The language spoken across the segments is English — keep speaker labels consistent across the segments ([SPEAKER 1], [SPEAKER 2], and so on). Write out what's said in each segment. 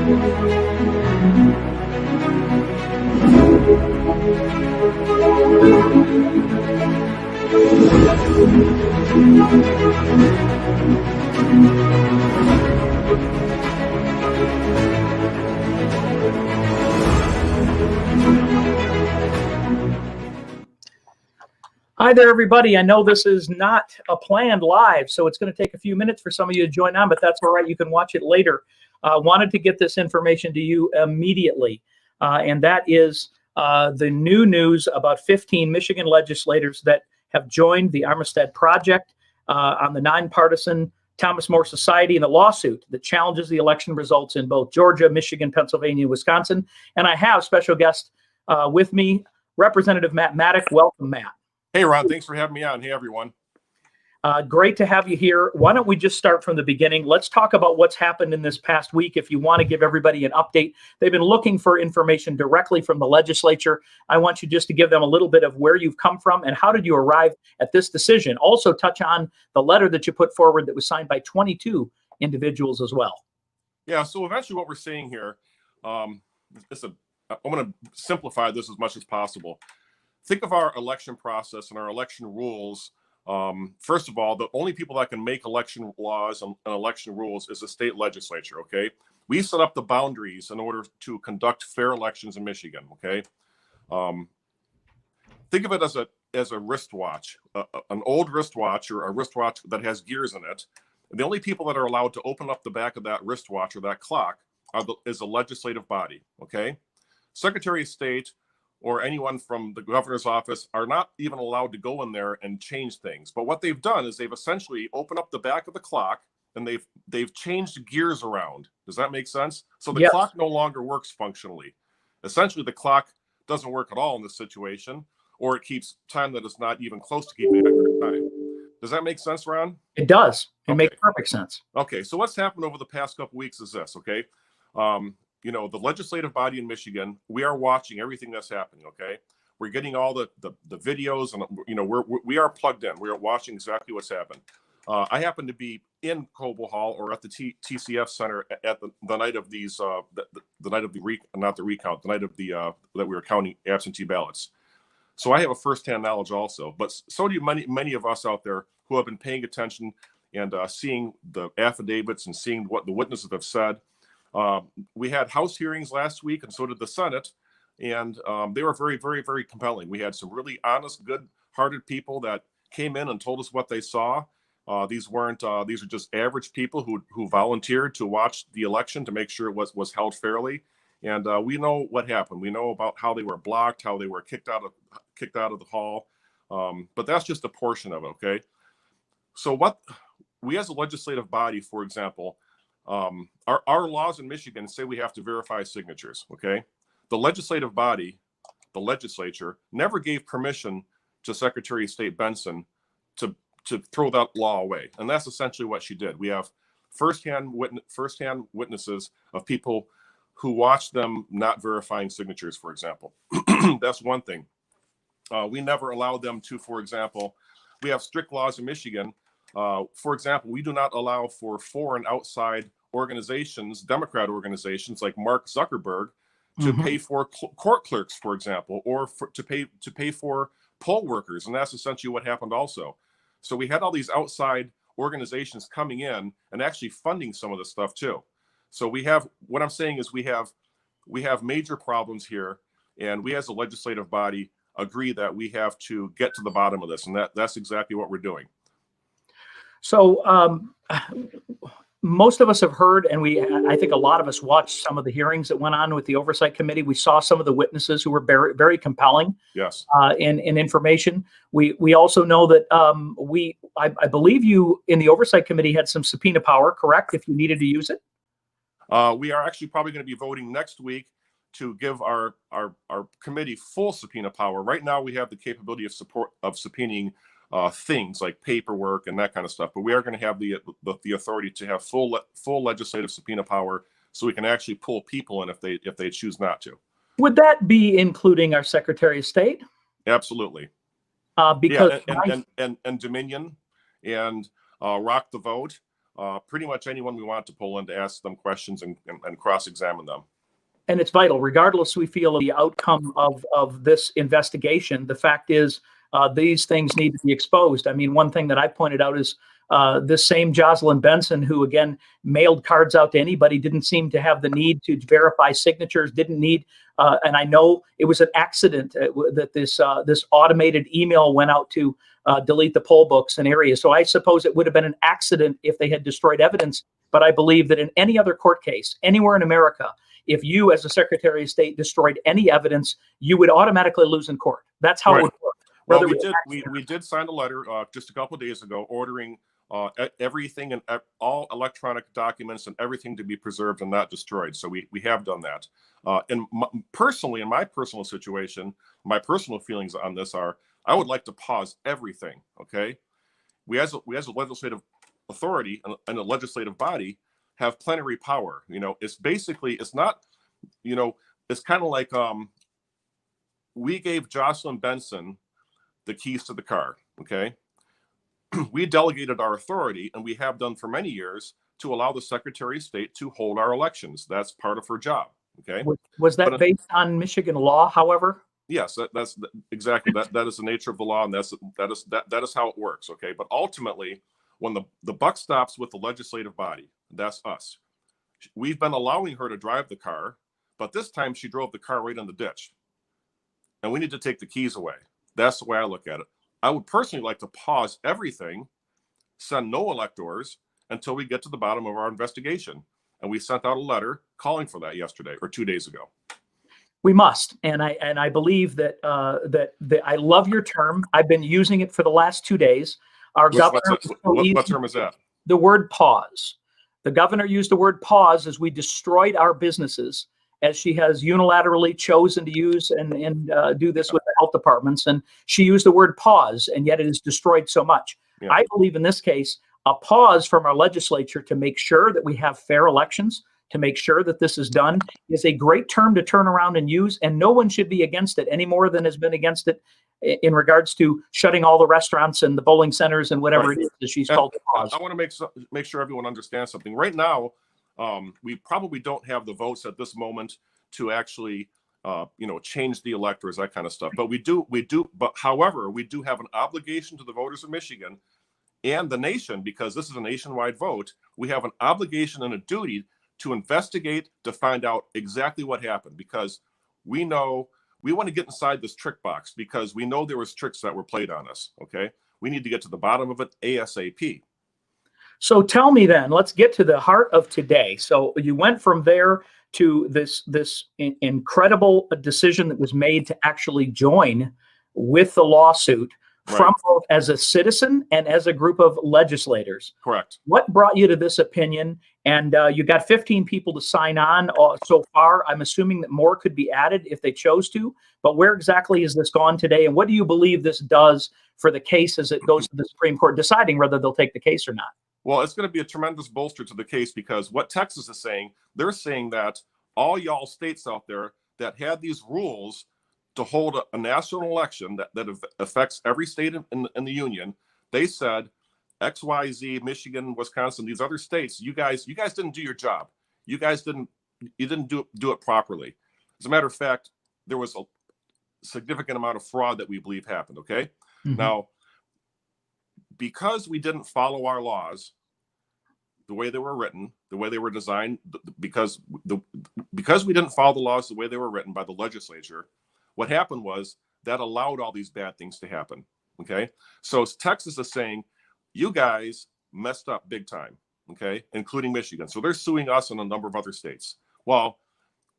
[SPEAKER 1] Hi there, everybody. I know this is not a planned live, so it's going to take a few minutes for some of you to join on, but that's all right. You can watch it later. Wanted to get this information to you immediately, and that is the new news about 15 Michigan legislators that have joined the Armistad project on the nonpartisan Thomas More Society and the lawsuit that challenges the election results in both Georgia, Michigan, Pennsylvania, Wisconsin. And I have special guest with me, Representative Matt Maddock. Welcome, Matt.
[SPEAKER 2] Hey, Ron, thanks for having me on. Hey, everyone.
[SPEAKER 1] Great to have you here. Why don't we just start from the beginning? Let's talk about what's happened in this past week. If you want to give everybody an update, they've been looking for information directly from the legislature. I want you just to give them a little bit of where you've come from and how did you arrive at this decision. Also touch on the letter that you put forward that was signed by 22 individuals as well.
[SPEAKER 2] Yeah, so eventually what we're seeing here, I'm going to simplify this as much as possible. Think of our election process and our election rules. First of all, the only people that can make election laws and election rules is the state legislature, okay? We set up the boundaries in order to conduct fair elections in Michigan, okay? Think of it as a wristwatch, an old wristwatch or a wristwatch that has gears in it. And the only people that are allowed to open up the back of that wristwatch or that clock is a legislative body, okay? Secretary of State or anyone from the governor's office are not even allowed to go in there and change things. But what they've done is they've essentially opened up the back of the clock and they've changed gears around. Does that make sense? So the clock no longer works functionally. Essentially, the clock doesn't work at all in this situation, or it keeps time that is not even close to keeping accurate time. Does that make sense, Ron?
[SPEAKER 1] It does. It makes perfect sense.
[SPEAKER 2] Okay, so what's happened over the past couple weeks is this, okay? You know, the legislative body in Michigan, we are watching everything that's happening, okay? We're getting all the videos and, you know, we are plugged in. We are watching exactly what's happened. I happen to be in Coble Hall or at the TCF Center at the night of these, the night of the not the recount, the night of the, that we were counting absentee ballots. So I have a firsthand knowledge also, but so do many of us out there who have been paying attention and seeing the affidavits and seeing what the witnesses have said. We had House hearings last week, and so did the Senate, and they were very, very, very compelling. We had some really honest, good-hearted people that came in and told us what they saw. These are just average people who volunteered to watch the election to make sure it was held fairly. And we know what happened. We know about how they were blocked, how they were kicked out of the hall. But that's just a portion of it. Okay. So what we as a legislative body, for example, our laws in Michigan say we have to verify signatures. Okay. The legislative body, the legislature, never gave permission to Secretary of State Benson to throw that law away. And that's essentially what she did. We have firsthand witnesses of people who watched them not verifying signatures, for example. That's one thing. We never allowed them to, for example, we have strict laws in Michigan. For example, we do not allow for foreign outside organizations, Democrat organizations like Mark Zuckerberg, to pay for court clerks, for example, or to pay for poll workers. And that's essentially what happened also. So we had all these outside organizations coming in and actually funding some of this stuff too. So we have, what I'm saying is we have major problems here, and we as a legislative body agree that we have to get to the bottom of this, and that's exactly what we're doing.
[SPEAKER 1] So most of us have heard, and I think a lot of us watched some of the hearings that went on with the Oversight Committee. We saw some of the witnesses who were very, very compelling.
[SPEAKER 2] Yes.
[SPEAKER 1] In information. We also know that I believe you in the Oversight Committee had some subpoena power, correct? If you needed to use it.
[SPEAKER 2] We are actually probably going to be voting next week to give our committee full subpoena power. Right now, we have the capability of subpoenaing things like paperwork and that kind of stuff, but we are going to have the authority to have full legislative subpoena power, so we can actually pull people in if they choose not to.
[SPEAKER 1] Would that be including our Secretary of State?
[SPEAKER 2] Absolutely.
[SPEAKER 1] Because
[SPEAKER 2] and Dominion and Rock the Vote. pretty much anyone we want to pull in to ask them questions and cross-examine them.
[SPEAKER 1] And it's vital, regardless we feel of the outcome of this investigation. The fact is, these things need to be exposed. I mean, one thing that I pointed out is this same Jocelyn Benson, who again mailed cards out to anybody, didn't seem to have the need to verify signatures, didn't need, and I know it was an accident that this automated email went out to delete the poll books in areas. So I suppose it would have been an accident if they had destroyed evidence. But I believe that in any other court case, anywhere in America, if you as a Secretary of State destroyed any evidence, you would automatically lose in court. That's how it would work.
[SPEAKER 2] Well, we did sign a letter just a couple of days ago ordering everything and all electronic documents and everything to be preserved and not destroyed. So we have done that. Personally, in my personal situation, my personal feelings on this are, I would like to pause everything. Okay, we as a legislative authority and a legislative body have plenary power. You know, it's not, you know, it's kind of like we gave Jocelyn Benson the keys to the car. Okay. We delegated our authority, and we have done for many years, to allow the Secretary of State to hold our elections. That's part of her job. Okay.
[SPEAKER 1] Was that based on Michigan law, however?
[SPEAKER 2] Yes, that's exactly that is the nature of the law, and that is how it works. Okay. But ultimately, when the buck stops with the legislative body, that's us. We've been allowing her to drive the car, but this time she drove the car right in the ditch. And we need to take the keys away. That's the way I look at it. I would personally like to pause everything, send no electors until we get to the bottom of our investigation. And we sent out a letter calling for that yesterday or 2 days ago.
[SPEAKER 1] We must, and I believe that I love your term. I've been using it for the last 2 days. Our governor,
[SPEAKER 2] what term is that?
[SPEAKER 1] The word pause. The governor used the word pause as we destroyed our businesses, as she has unilaterally chosen to use and do this with the health departments. And she used the word pause, and yet it has destroyed so much. Yeah. I believe in this case, a pause from our legislature to make sure that we have fair elections, to make sure that this is done, is a great term to turn around and use. And no one should be against it any more than has been against it in regards to shutting all the restaurants and the bowling centers and whatever it is that she's called a pause.
[SPEAKER 2] I want to make sure everyone understands something. Right now, we probably don't have the votes at this moment to actually, change the electors, that kind of stuff. But we do. But however, we do have an obligation to the voters of Michigan and the nation, because this is a nationwide vote. We have an obligation and a duty to investigate, to find out exactly what happened, because we know we want to get inside this trick box, because we know there was tricks that were played on us. Okay, we need to get to the bottom of it ASAP.
[SPEAKER 1] So tell me then, let's get to the heart of today. So you went from there to this incredible decision that was made to actually join with the lawsuit, right, from both as a citizen and as a group of legislators.
[SPEAKER 2] Correct.
[SPEAKER 1] What brought you to this opinion? And you got 15 people to sign on so far. I'm assuming that more could be added if they chose to. But where exactly is this gone today? And what do you believe this does for the case as it goes to the Supreme Court, deciding whether they'll take the case or not?
[SPEAKER 2] Well, it's going to be a tremendous bolster to the case, because what Texas is saying, they're saying that all y'all states out there that had these rules to hold a national election that affects every state in the union, they said, XYZ, Michigan, Wisconsin, these other states, you guys didn't do your job. You didn't do it properly. As a matter of fact, there was a significant amount of fraud that we believe happened. Okay. Mm-hmm. Now, because we didn't follow our laws the way they were written, the way they were designed, because we didn't follow the laws the way they were written by the legislature, what happened was that allowed all these bad things to happen. Okay. So Texas is saying, you guys messed up big time. Okay. Including Michigan. So they're suing us and a number of other states. Well,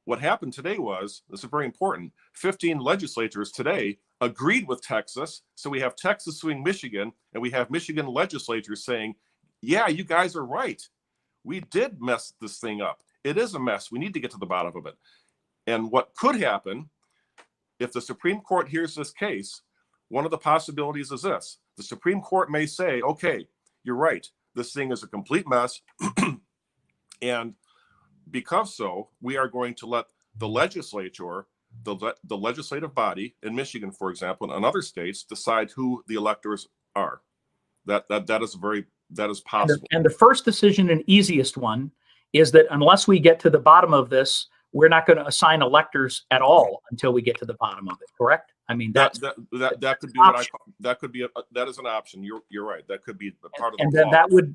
[SPEAKER 2] what happened today was, this is very important, 15 legislators today agreed with Texas. So we have Texas suing Michigan, and we have Michigan legislators saying, yeah, you guys are right. We did mess this thing up. It is a mess. We need to get to the bottom of it. And what could happen if the Supreme Court hears this case, one of the possibilities is this. The Supreme Court may say, okay, you're right. This thing is a complete mess. And because so, we are going to let the legislature, the legislative body in Michigan, for example, and other states decide who the electors are. That is a very That is possible.
[SPEAKER 1] And the first decision and easiest one is that unless we get to the bottom of this, we're not going to assign electors at all until we get to the bottom of it. Correct? I mean,
[SPEAKER 2] that could be what I call, that is an option. You're right. That could be part of the
[SPEAKER 1] and then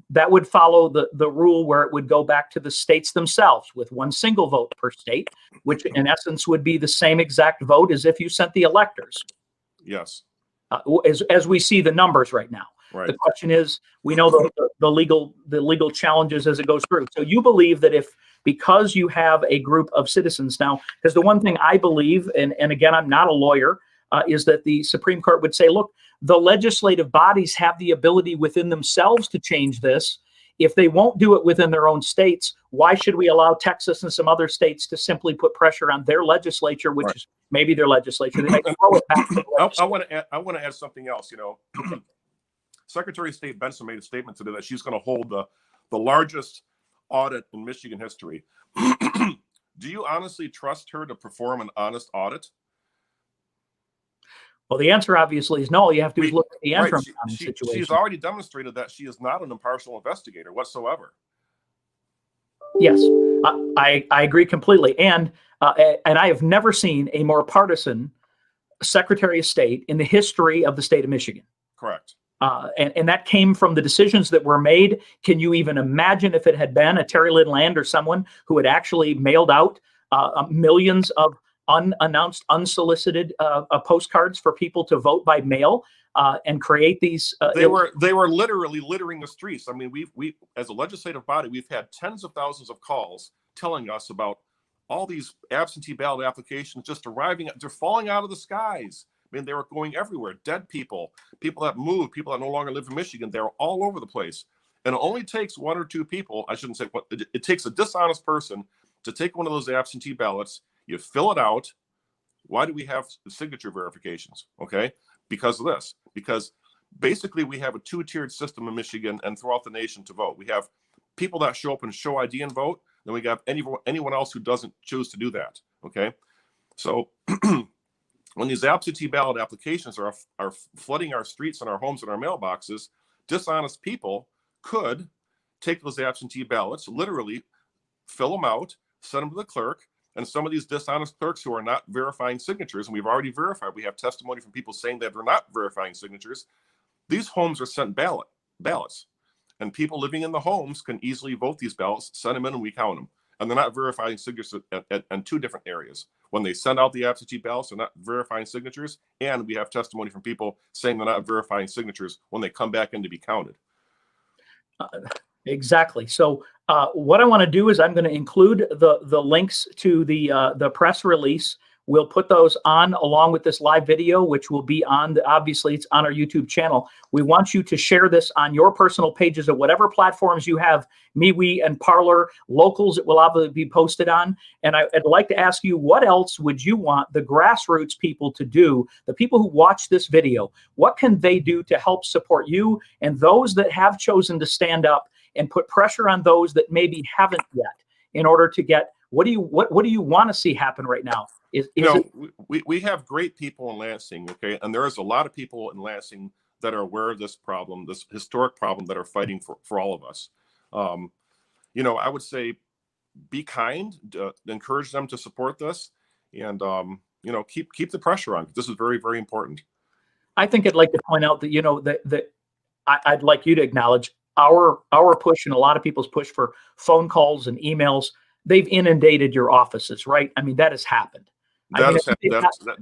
[SPEAKER 1] that would follow the rule where it would go back to the states themselves with one single vote per state, which in essence would be the same exact vote as if you sent the electors.
[SPEAKER 2] Yes.
[SPEAKER 1] As we see the numbers right now.
[SPEAKER 2] Right.
[SPEAKER 1] The question is, we know the legal challenges as it goes through. So you believe that because you have a group of citizens now, because the one thing I believe, and again, I'm not a lawyer, is that the Supreme Court would say, look, the legislative bodies have the ability within themselves to change this. If they won't do it within their own states, why should we allow Texas and some other states to simply put pressure on their legislature, which is maybe their legislature? They might throw it back to the legislature.
[SPEAKER 2] I want to add something else. Secretary of State Benson made a statement today that she's going to hold the largest audit in Michigan history. Do you honestly trust her to perform an honest audit?
[SPEAKER 1] Well, the answer obviously is no. All you have to do is look at the interim situation.
[SPEAKER 2] She's already demonstrated that she is not an impartial investigator whatsoever.
[SPEAKER 1] Yes, I agree completely. And I have never seen a more partisan Secretary of State in the history of the state of Michigan.
[SPEAKER 2] Correct.
[SPEAKER 1] And that came from the decisions that were made. Can you even imagine if it had been a Terry Lynn Land or someone who had actually mailed out millions of unannounced, unsolicited postcards for people to vote by mail and create these?
[SPEAKER 2] They were literally littering the streets. I mean, we as a legislative body, we've had tens of thousands of calls telling us about all these absentee ballot applications just arriving. They're falling out of the skies. I mean, they were going everywhere. Dead people, people that moved, people that no longer live in Michigan. They're all over the place. And it only takes one or two people. I shouldn't say what. It takes a dishonest person to take one of those absentee ballots. You fill it out. Why do we have signature verifications? Okay, because of this. Because basically we have a two-tiered system in Michigan and throughout the nation to vote. We have people that show up and show ID and vote. Then we have anyone else who doesn't choose to do that. Okay, so when these absentee ballot applications are flooding our streets and our homes and our mailboxes, dishonest people could take those absentee ballots, literally fill them out, send them to the clerk. And some of these dishonest clerks who are not verifying signatures, and we've already verified, we have testimony from people saying that they're not verifying signatures. These homes are sent ballots. And people living in the homes can easily vote these ballots, send them in, and we count them. And they're not verifying signatures in two different areas. When they send out the absentee ballots, they're not verifying signatures. And we have testimony from people saying they're not verifying signatures when they come back in to be counted.
[SPEAKER 1] Exactly. So what I want to do is I'm going to include the links to the press release. We'll put those on along with this live video, which will be on obviously it's on our YouTube channel. We want you to share this on your personal pages of whatever platforms you have, MeWe and Parler, locals it will obviously be posted on. And I'd like to ask you, what else would you want the grassroots people to do, the people who watch this video? What can they do to help support you and those that have chosen to stand up and put pressure on those that maybe haven't yet in order to get, what do you want to see happen right now?
[SPEAKER 2] We have great people in Lansing, okay? And there is a lot of people in Lansing that are aware of this problem, this historic problem, that are fighting for all of us. I would say be kind, encourage them to support this, and, keep the pressure on. This is very, very important.
[SPEAKER 1] I think I'd like to point out that, I'd like you to acknowledge our push and a lot of people's push for phone calls and emails. They've inundated your offices, right? I mean, that has happened.
[SPEAKER 2] That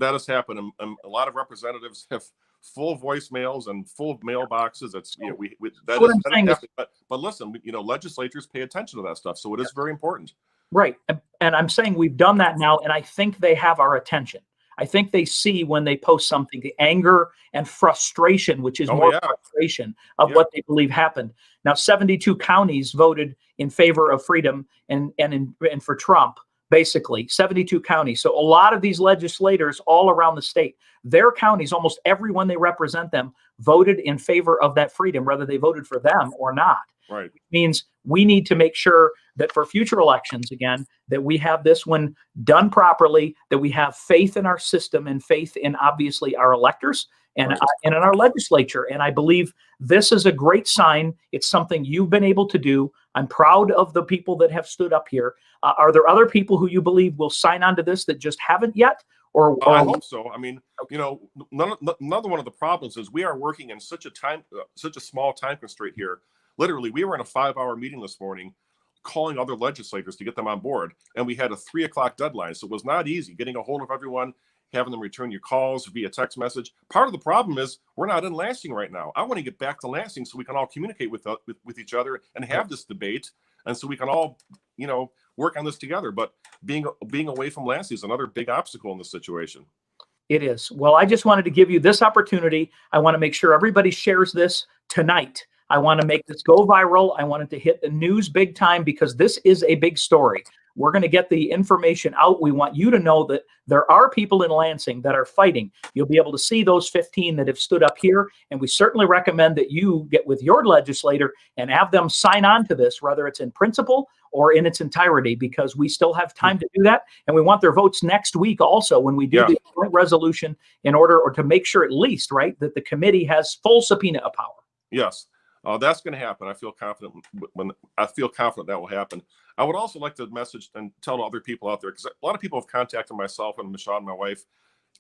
[SPEAKER 2] has happened. And a lot of representatives have full voicemails and full mailboxes. That's but listen, legislators pay attention to that stuff, so it is very important.
[SPEAKER 1] Right, and I'm saying we've done that now, and I think they have our attention. I think they see when they post something, the anger and frustration, which is frustration of what they believe happened. Now, 72 counties voted in favor of freedom and for Trump, basically 72 counties. So a lot of these legislators all around the state, their counties, almost everyone they represent them, voted in favor of that freedom, whether they voted for them or not.
[SPEAKER 2] Right.
[SPEAKER 1] Which means we need to make sure that for future elections, again, that we have this one done properly, that we have faith in our system and faith in obviously our electors, and,
[SPEAKER 2] Right.
[SPEAKER 1] and in our legislature. And I believe this is a great sign. It's something you've been able to do. I'm proud of the people that have stood up here. Are there other people who you believe will sign on to this that just haven't yet? Or
[SPEAKER 2] I hope so. I mean, you know, another one of the problems is we are working in such a small time constraint here. Literally, we were in a 5-hour meeting this morning, calling other legislators to get them on board, and we had a 3 o'clock deadline. So it was not easy getting a hold of everyone, having them return your calls via text message. Part of the problem is we're not in Lansing right now. I want to get back to Lansing so we can all communicate with each other and have this debate, and so we can all, you know, work on this together. But being away from Lansing is another big obstacle in this situation.
[SPEAKER 1] It is. Well, I just wanted to give you this opportunity. I want to make sure everybody shares this tonight. I want to make this go viral. I want it to hit the news big time because this is a big story. We're going to get the information out. We want you to know that there are people in Lansing that are fighting. You'll be able to see those 15 that have stood up here. And we certainly recommend that you get with your legislator and have them sign on to this, whether it's in principle or in its entirety, because we still have time to do that. And we want their votes next week also when we do the joint resolution in order, or to make sure at least, right, that the committee has full subpoena power.
[SPEAKER 2] Yes. That's going to happen. I feel confident that will happen. I would also like to message and tell other people out there, because a lot of people have contacted myself and Michelle, my wife,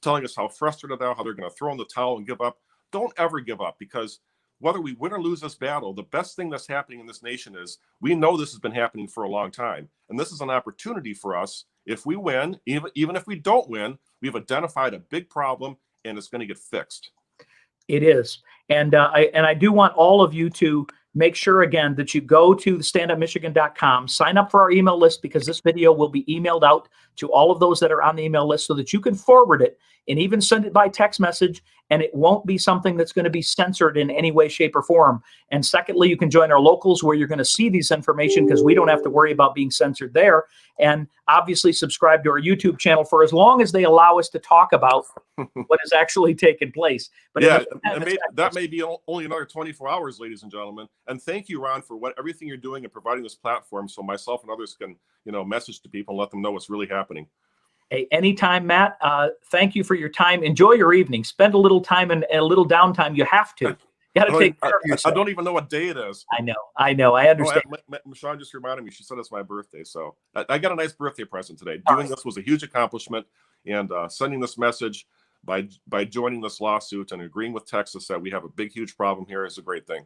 [SPEAKER 2] telling us how frustrated they are, how they're going to throw in the towel and give up. Don't ever give up, because whether we win or lose this battle, the best thing that's happening in this nation is we know this has been happening for a long time. And this is an opportunity for us. If we win, even if we don't win, we've identified a big problem and it's going to get fixed.
[SPEAKER 1] It is. And I do want all of you to make sure, again, that you go to standupmichigan.com, sign up for our email list, because this video will be emailed out to all of those that are on the email list so that you can forward it and even send it by text message, and it won't be something that's going to be censored in any way, shape, or form. And secondly, you can join our locals where you're going to see these information, because we don't have to worry about being censored there. And obviously subscribe to our YouTube channel for as long as they allow us to talk about what has actually taken place. But
[SPEAKER 2] yeah, that may be only another 24 hours, ladies and gentlemen. And thank you, Ron, for everything you're doing and providing this platform so myself and others can, you know, message to people and let them know what's really happening.
[SPEAKER 1] Hey, anytime, Matt. Thank you for your time. Enjoy your evening. Spend a little time and a little downtime. You have to. You got to take care of yourself.
[SPEAKER 2] I don't even know what day it is.
[SPEAKER 1] I know. I understand.
[SPEAKER 2] Michelle just reminded me. She said it's my birthday, so I got a nice birthday present today. Doing this was a huge accomplishment, and sending this message by joining this lawsuit and agreeing with Texas that we have a big, huge problem here is a great thing.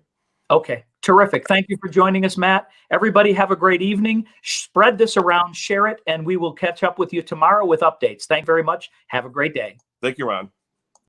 [SPEAKER 1] Okay, terrific. Thank you for joining us, Matt. Everybody have a great evening. Spread this around, share it, and we will catch up with you tomorrow with updates. Thank you very much. Have a great day.
[SPEAKER 2] Thank you, Ron.